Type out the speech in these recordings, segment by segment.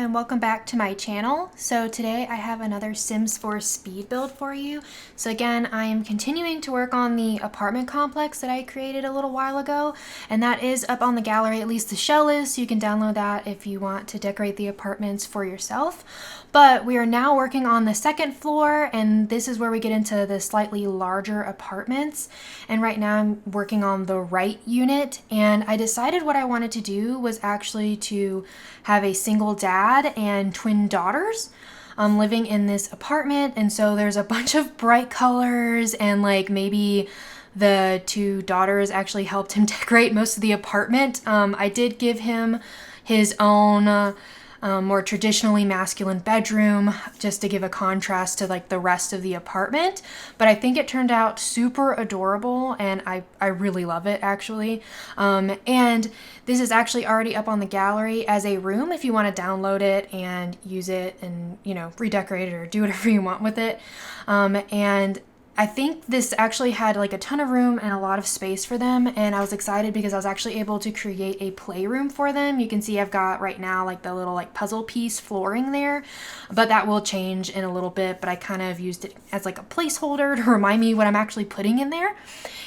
and welcome back to my channel. So today I have another Sims 4 speed build for you. So again, I am continuing to work on the apartment complex that I created a little while ago, and that is up on the gallery, at least the shell is, so you can download that if you want to decorate the apartments for yourself. But we are now working on the second floor, and this is where we get into the slightly larger apartments. And right now I'm working on the right unit, and I decided what I wanted to do was actually to have a single dad and twin daughters living in this apartment. And so there's a bunch of bright colors, and like maybe the two daughters actually helped him decorate most of the apartment. I did give him his own more traditionally masculine bedroom just to give a contrast to like the rest of the apartment, but I think it turned out super adorable, and I really love it actually. And this is actually already up on the gallery as a room if you want to download it and use it and, you know, redecorate it or do whatever you want with it. And I think this actually had like a ton of room and a lot of space for them, and I was excited because I was actually able to create a playroom for them. You can see I've got right now like the little like puzzle piece flooring there, but that will change in a little bit, but I kind of used it as like a placeholder to remind me what I'm actually putting in there.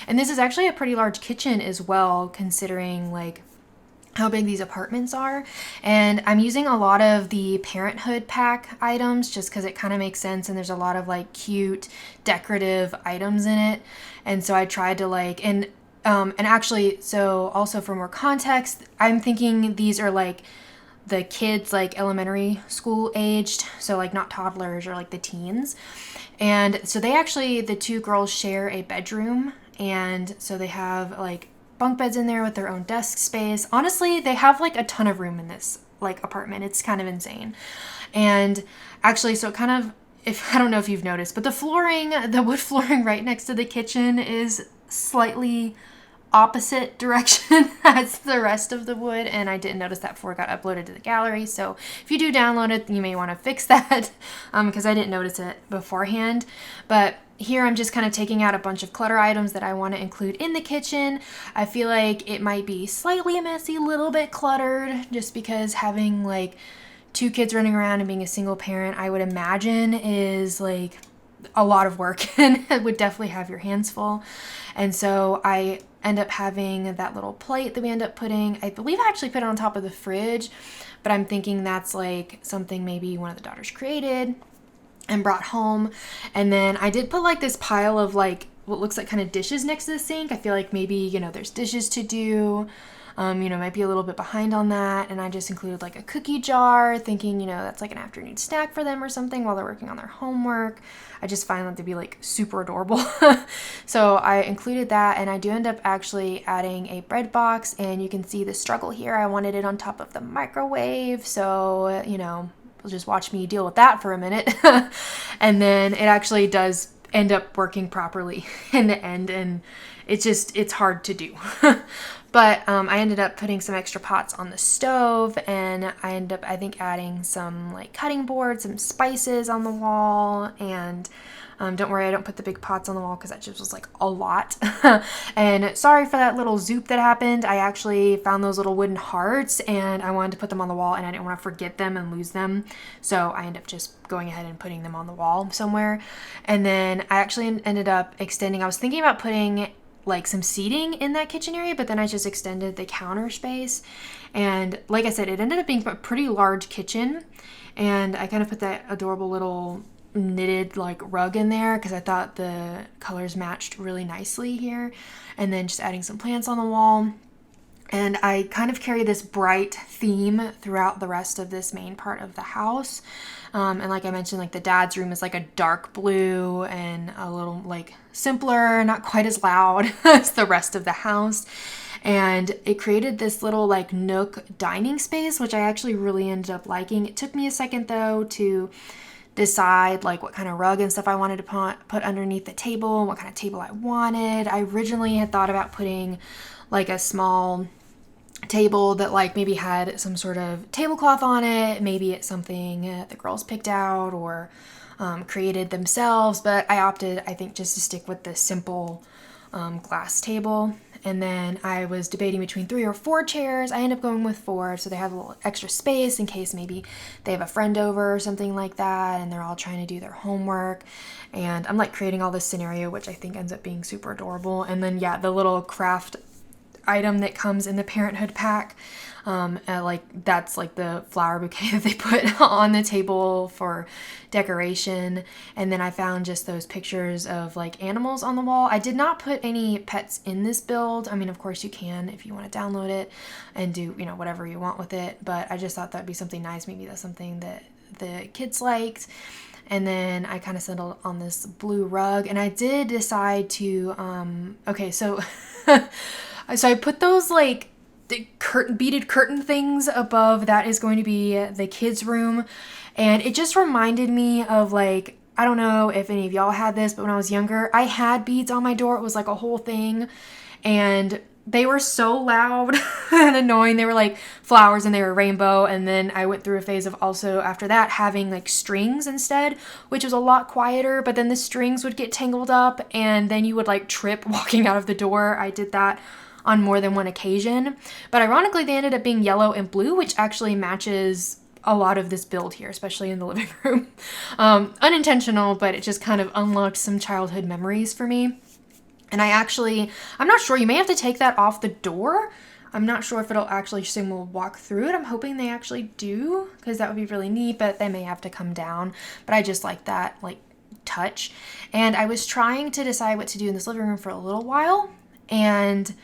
And this is actually a pretty large kitchen as well, considering like how big these apartments are. And I'm using a lot of the Parenthood pack items just because it kind of makes sense, and there's a lot of like cute decorative items in it. And so I tried to like, and actually, so also for more context, I'm thinking these are like the kids like elementary school aged, so like not toddlers or like the teens. And so they actually, the two girls share a bedroom, and so they have like bunk beds in there with their own desk space. Honestly, they have like a ton of room in this like apartment. It's kind of insane. And actually, so it kind of, if I don't know if you've noticed, but the flooring, the wood flooring right next to the kitchen is slightly opposite direction as the rest of the wood, and I didn't notice that before it got uploaded to the gallery. So if you do download it, you may want to fix that because I didn't notice it beforehand. But here I'm just kind of taking out a bunch of clutter items that I want to include in the kitchen. I feel like it might be slightly messy, a little bit cluttered, just because having like two kids running around and being a single parent, I would imagine is like a lot of work and it would definitely have your hands full. And so I end up having that little plate that we end up putting, I believe I actually put it on top of the fridge, but I'm thinking that's like something maybe one of the daughters created and brought home. And then I did put like this pile of like what looks like kind of dishes next to the sink. I feel like maybe, you know, there's dishes to do. You know, might be a little bit behind on that. And I just included like a cookie jar, thinking, you know, that's like an afternoon snack for them or something while they're working on their homework. I just find them to be like super adorable. So I included that, and I do end up actually adding a bread box, and you can see the struggle here. I wanted it on top of the microwave. So, you know, just watch me deal with that for a minute. And then it actually does end up working properly in the end, and it's hard to do. But I ended up putting some extra pots on the stove, and I ended up, I think, adding some like cutting boards, some spices on the wall, and don't worry, I don't put the big pots on the wall because that just was like a lot. And sorry for that little zoop that happened. I actually found those little wooden hearts, and I wanted to put them on the wall, and I didn't want to forget them and lose them. So I ended up just going ahead and putting them on the wall somewhere. And then I actually ended up extending, I was thinking about putting like some seating in that kitchen area, but then I just extended the counter space. And like I said, it ended up being a pretty large kitchen, and I kind of put that adorable little knitted like rug in there because I thought the colors matched really nicely here. And then just adding some plants on the wall. And I kind of carry this bright theme throughout the rest of this main part of the house. And like I mentioned, like the dad's room is like a dark blue and a little like simpler, not quite as loud as the rest of the house. And it created this little like nook dining space, which I actually really ended up liking. It took me a second though to decide like what kind of rug and stuff I wanted to put underneath the table and what kind of table I wanted. I originally had thought about putting like a small table that like maybe had some sort of tablecloth on it. Maybe it's something the girls picked out or created themselves, but I opted, I think, just to stick with the simple glass table. And then I was debating between 3 or 4 chairs. I ended up going with 4, so they have a little extra space in case maybe they have a friend over or something like that, and they're all trying to do their homework. And I'm like creating all this scenario, which I think ends up being super adorable. And then yeah, the little craft item that comes in the parenthood pack, like that's like the flower bouquet that they put on the table for decoration. And then I found just those pictures of like animals on the wall. I did not put any pets in this build. I mean, of course you can if you want to download it and do, you know, whatever you want with it, but I just thought that'd be something nice. Maybe that's something that the kids liked. And then I kind of settled on this blue rug, and I did decide to okay, so so I put those like the beaded curtain things above. That is going to be the kids' room. And it just reminded me of like, I don't know if any of y'all had this, but when I was younger, I had beads on my door. It was like a whole thing. And they were so loud and annoying. They were like flowers and they were rainbow. And then I went through a phase of also after that having like strings instead, which was a lot quieter, but then the strings would get tangled up and then you would like trip walking out of the door. I did that on more than one occasion, but ironically they ended up being yellow and blue, which actually matches a lot of this build here, especially in the living room. Unintentional, but it just kind of unlocked some childhood memories for me. And I'm not sure, you may have to take that off the door. I'm not sure if it'll actually say we'll walk through it. I'm hoping they actually do, because that would be really neat, but they may have to come down. But I just like that like touch. And I was trying to decide what to do in this living room for a little while. And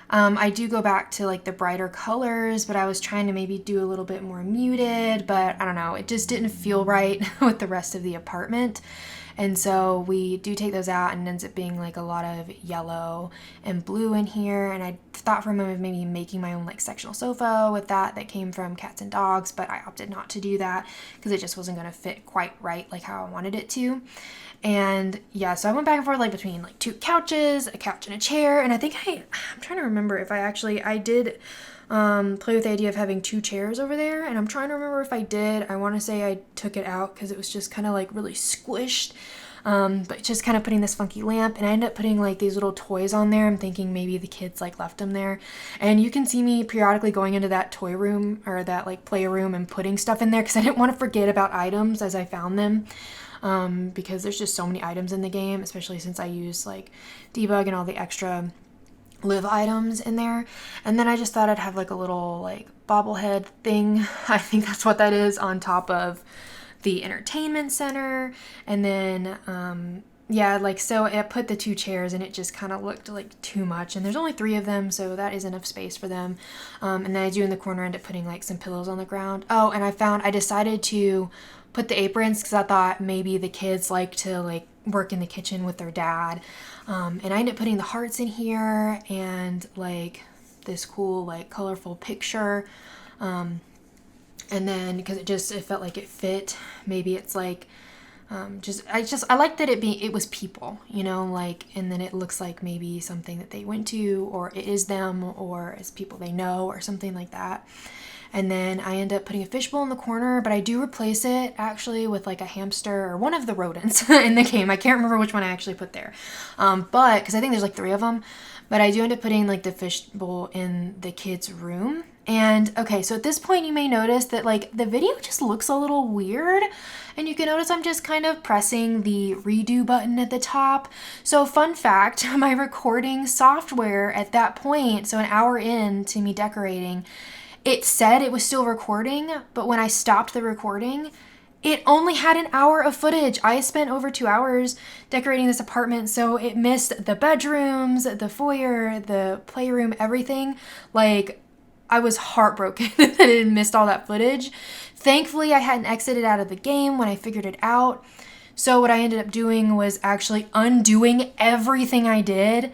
I do go back to like the brighter colors, but I was trying to maybe do a little bit more muted, but I don't know, it just didn't feel right with the rest of the apartment. And so we do take those out and it ends up being like a lot of yellow and blue in here. And I thought for a moment of maybe making my own like sectional sofa with that came from Cats and Dogs, but I opted not to do that because it just wasn't going to fit quite right like how I wanted it to. And yeah, so I went back and forth like between like 2 couches, a couch and a chair. And I think I'm trying to remember if I did play with the idea of having 2 chairs over there, and I'm trying to remember if I did. I want to say I took it out because it was just kind of like really squished, but just kind of putting this funky lamp, and I ended up putting like these little toys on there. I'm thinking maybe the kids like left them there, and you can see me periodically going into that toy room or that like play room and putting stuff in there because I didn't want to forget about items as I found them. Because there's just so many items in the game, especially since I use like debug and all the extra live items in there. And then I just thought I'd have like a little like bobblehead thing. I think that's what that is, on top of the entertainment center. And then yeah, like so I put the 2 chairs and it just kind of looked like too much, and there's only 3 of them, so that is enough space for them. And then I do in the corner end up putting like some pillows on the ground. Oh, and I decided to put the aprons because I thought maybe the kids like to like work in the kitchen with their dad. And I ended up putting the hearts in here and like this cool like colorful picture. And then because it felt like it fit, maybe it's like I like that it was people, you know, like, and then it looks like maybe something that they went to, or it is them, or it's people they know, or something like that. And then I end up putting a fishbowl in the corner, but I do replace it actually with like a hamster or one of the rodents in the game. I can't remember which one I actually put there. But because I think there's like 3 of them, but I do end up putting like the fishbowl in the kids' room. And okay, so at this point you may notice that like the video just looks a little weird, and you can notice I'm just kind of pressing the redo button at the top. So fun fact, my recording software at that point, so an hour in to me decorating, it said it was still recording, but when I stopped the recording, it only had an hour of footage. I spent over 2 hours decorating this apartment, so it missed the bedrooms, the foyer, the playroom, everything. Like, I was heartbroken that it missed all that footage. Thankfully, I hadn't exited out of the game when I figured it out. So what I ended up doing was actually undoing everything I did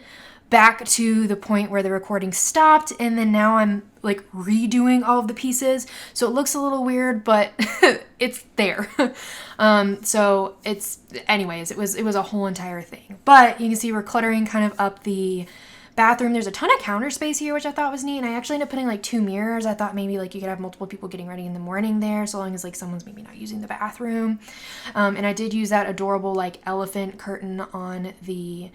back to the point where the recording stopped, and then now I'm like redoing all of the pieces, so it looks a little weird, but it's there. So it's, anyways, it was a whole entire thing. But you can see we're cluttering kind of up the bathroom. There's a ton of counter space here, which I thought was neat, and I actually ended up putting like 2 mirrors. I thought maybe like you could have multiple people getting ready in the morning there, so long as like someone's maybe not using the bathroom. And I did use that adorable like elephant curtain on the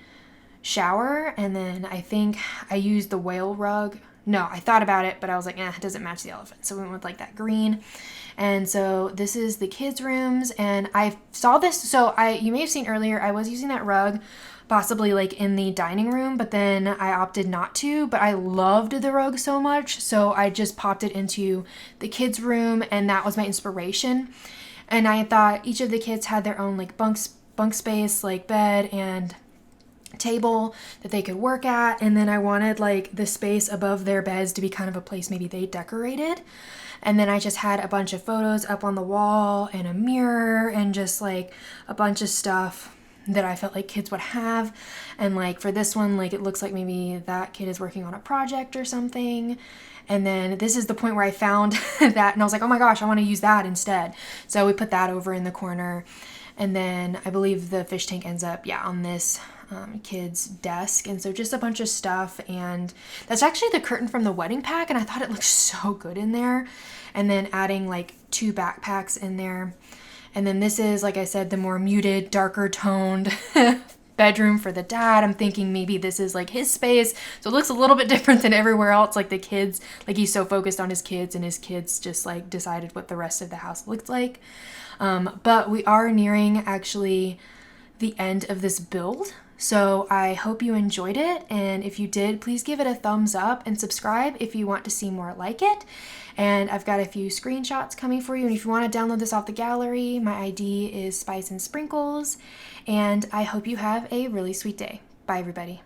shower, and then I think I used the whale rug. No, I thought about it, but I was like, it doesn't match the elephant. So we went with like that green. And so this is the kids' rooms, and I saw this. So you may have seen earlier, I was using that rug possibly like in the dining room, but then I opted not to. But I loved the rug so much, so I just popped it into the kids' room, and that was my inspiration. And I thought each of the kids had their own like bunk space, like bed and table that they could work at, and then I wanted like the space above their beds to be kind of a place maybe they decorated. And then I just had a bunch of photos up on the wall and a mirror and just like a bunch of stuff that I felt like kids would have. And like for this one, like it looks like maybe that kid is working on a project or something. And then this is the point where I found that, and I was like, oh my gosh, I want to use that instead. So we put that over in the corner. And then I believe the fish tank ends up, on this kid's desk. And so just a bunch of stuff. And that's actually the curtain from the wedding pack, and I thought it looked so good in there. And then adding like 2 backpacks in there. And then this is, like I said, the more muted, darker toned bedroom for the dad. I'm thinking maybe this is like his space, so it looks a little bit different than everywhere else. Like the kids, like he's so focused on his kids, and his kids just like decided what the rest of the house looked like. But we are nearing actually the end of this build. So I hope you enjoyed it, and if you did, please give it a thumbs up and subscribe if you want to see more like it. And I've got a few screenshots coming for you, and if you want to download this off the gallery, my ID is spicensprinkles, and I hope you have a really sweet day. Bye, everybody.